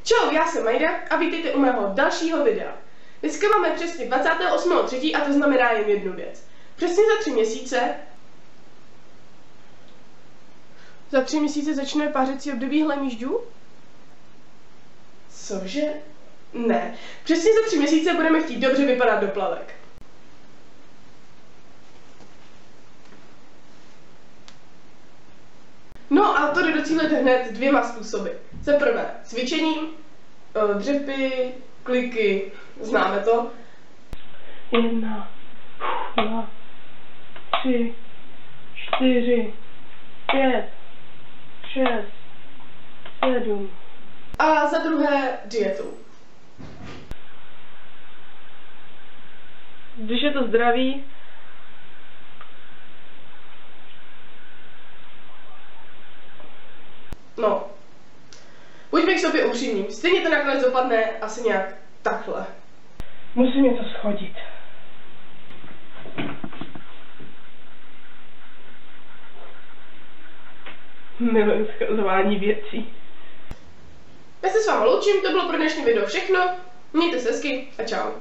Čau, já jsem Majda a vítejte u mého dalšího videa. Dneska máme přesně 28.3. a to znamená jen jednu věc. Přesně za 3 měsíce... Za 3 měsíce začne pářecí období hlemýžďů? Cože? Ne. Přesně za 3 měsíce budeme chtít dobře vypadat do plavek. No a to jde docílit hned 2 způsoby. Za prvé cvičením, dřepy, kliky, známe to. 1, 2, 3, 4, 5, 6, 7. A za druhé dietou. Když je to zdraví, no, buďme k sobě upřímní, stejně to nakonec dopadne asi nějak takhle. Musím něco schodit. Miluji schazování věcí. Já se s vámi loučím, to bylo pro dnešní video všechno. Mějte se hezky a čau.